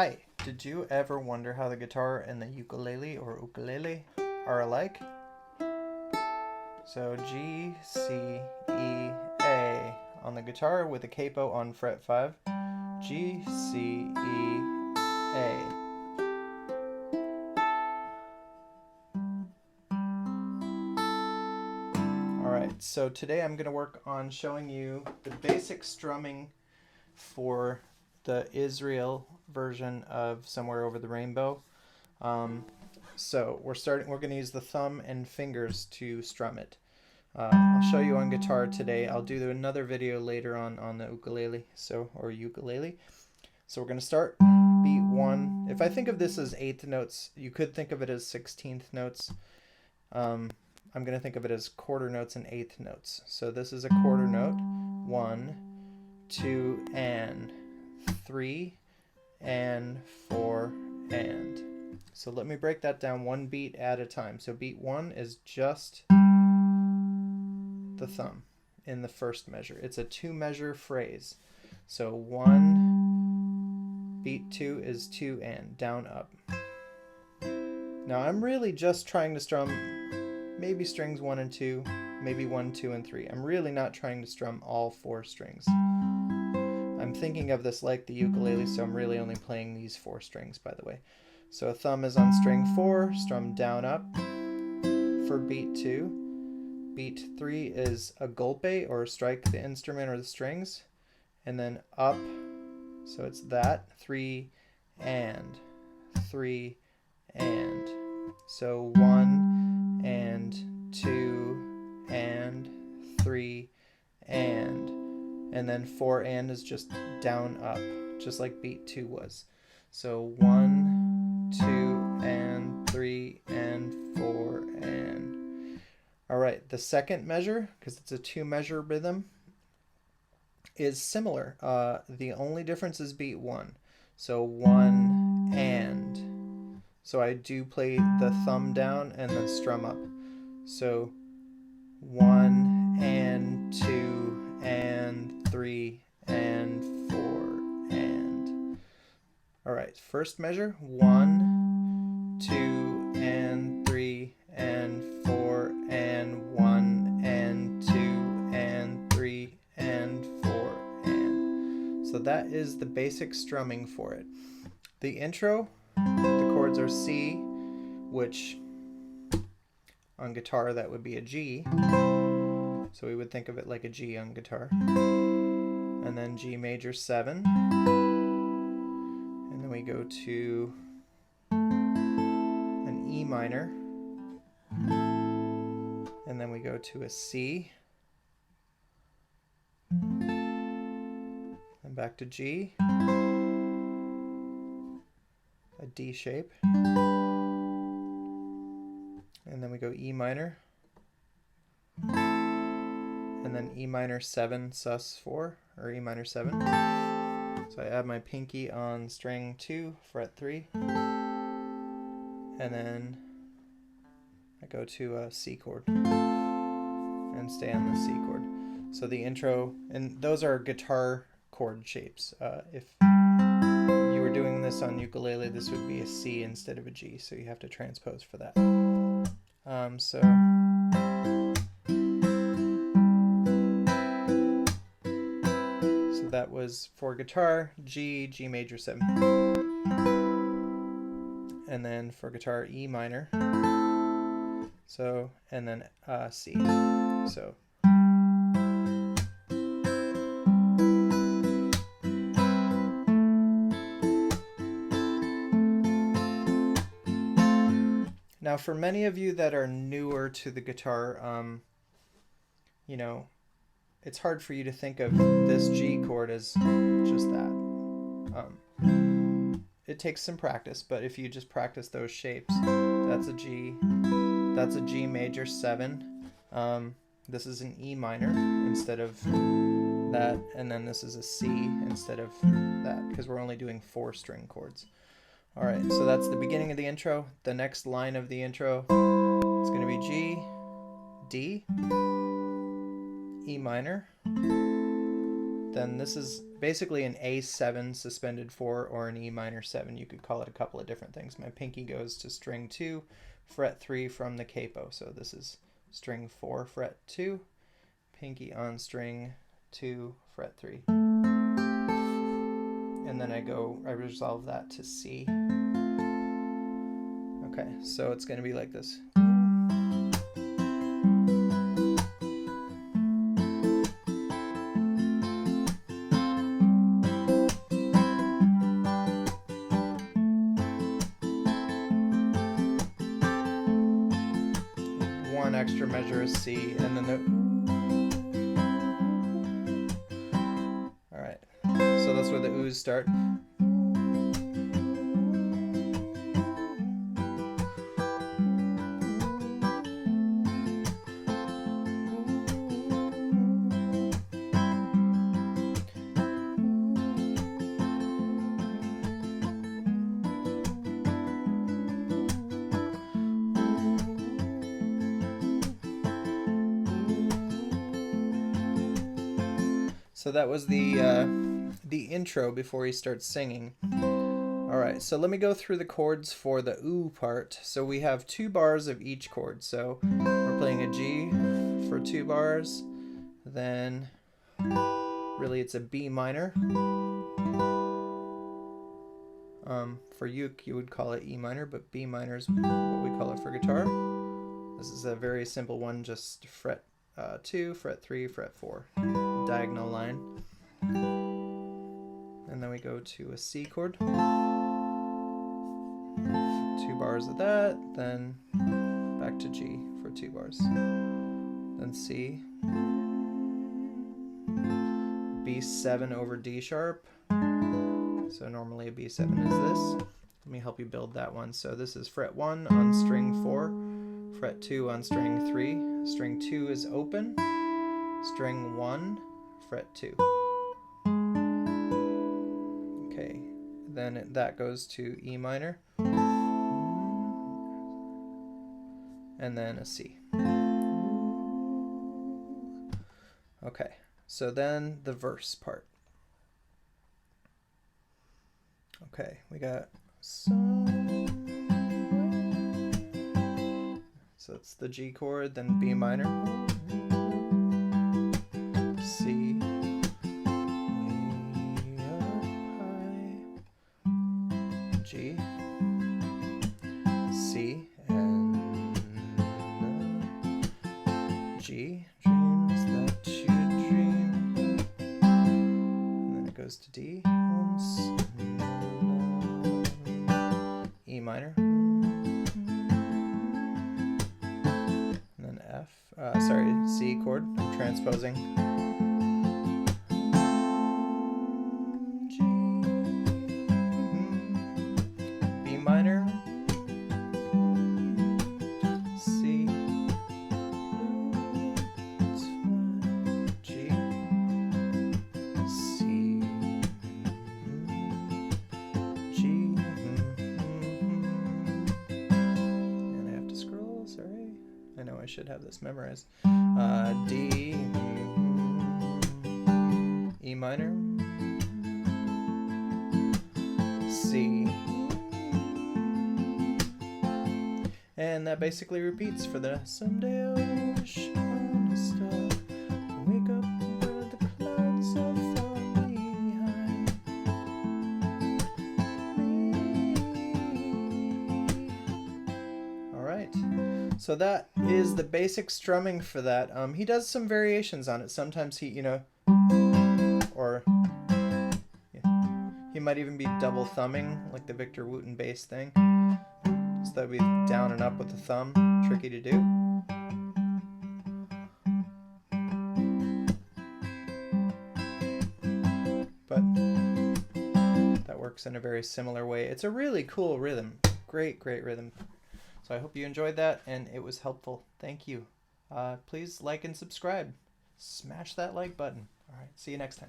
Hi, did you ever wonder how the guitar and the ukulele or ukulele are alike? So G, C, E, A on the guitar with a capo on fret 5. G, C, E, A. Alright, so today I'm going to work on showing you the basic strumming for the Israel version of Somewhere Over the Rainbow. So we're going to use the thumb and fingers to strum it. I'll show you on guitar today. I'll do another video later on the ukulele, or ukulele. So we're going to start beat 1. If I think of this as 8th notes, you could think of it as 16th notes. I'm going to think of it as quarter notes and 8th notes. So this is a quarter note. 1, 2, and 3, and 4, and. So let me break that down one beat at a time. So beat 1 is just the thumb in the first measure. It's a 2-measure phrase. So 1, beat 2 is 2 and, down, up. Now I'm really just trying to strum maybe strings 1 and 2, maybe 1, 2, and 3. I'm really not trying to strum all 4 strings. I'm thinking of this like the ukulele, so I'm really only playing these 4 strings, by the way. So a thumb is on string 4, strum down, up for beat 2. Beat 3 is a golpe, or strike the instrument or the strings, and then up, so it's that, 3 and, 3 and. So 1 and 2 and 3 and then 4 and is just down, up, just like beat 2 was. So 1, 2, and 3, and 4, and. Alright, the second measure, because it's a 2-measure rhythm, is similar. The only difference is beat 1. So 1 and. So I do play the thumb down and then strum up. So 1 and 2 and 3 and 4 and. Alright, first measure, 1, 2, and 3, and 4, and 1, and 2, and 3, and 4, and. So that is the basic strumming for it. The intro, the chords are C, which on guitar that would be a G. So we would think of it like a G on guitar. And then G major 7. And then we go to an E minor. And then we go to a C. And back to G. A D shape. And then we go E minor. And then E minor 7 sus 4, or E minor 7. So I add my pinky on string 2, fret 3. And then I go to a C chord and stay on the C chord. So the intro, and those are guitar chord shapes. If you were doing this on ukulele, this would be a C instead of a G, so you have to transpose for that. So that was for guitar, G, G major 7. And then for guitar, E minor. So, and then C. So. Now for many of you that are newer to the guitar, you know, it's hard for you to think of this G chord as just that. It takes some practice, but if you just practice those shapes, that's a G major 7. This is an E minor instead of that, and then this is a C instead of that, because we're only doing 4 string chords. Alright, so that's the beginning of the intro. The next line of the intro is going to be G, D, E minor, then this is basically an A7 suspended 4 or an E minor 7. You could call it a couple of different things. My pinky goes to string 2, fret 3 from the capo. So this is string 4, fret 2, pinky on string 2, fret 3. And then I resolve that to C. Okay, so it's going to be like this. One extra measure is C, and then the... All right, so that's where the oohs start. So that was the intro before he starts singing. All right, so let me go through the chords for the ooh part. So we have 2 bars of each chord. So we're playing a G for 2 bars. Then really it's a B minor. For uke you would call it E minor, but B minor is what we call it for guitar. This is a very simple one, just fret 2, fret 3, fret 4. Diagonal line, and then we go to a C chord, 2 bars of that, then back to G for 2 bars, then C, B7 over D sharp. So normally a B7 is this. Let me help you build that one. So this is fret 1 on string 4, fret 2 on string 3, string 2 is open, string 1, fret 2. Okay, then that goes to E minor, and then a C. Okay, so then the verse part. Okay, we got somewhere. So it's the G chord, then B minor, C, G, C, and G, dreams that you dream, and then it goes to D once, E minor, and then F, C chord, I'm transposing. Minor, C, G, C, G, and I have to scroll, sorry. I know I should have this memorized. D, E minor, C, and that basically repeats for the someday I wish on a star, wake up where the clouds are far behind me. Alright, so that is the basic strumming for that. He does some variations on it. Sometimes he, or he might even be double thumbing, like the Victor Wooten bass thing. So that'd be down and up with the thumb, tricky to do. But that works in a very similar way. It's a really cool rhythm. Great, great rhythm. So I hope you enjoyed that and it was helpful. Thank you. Please like and subscribe. Smash that like button. All right, see you next time.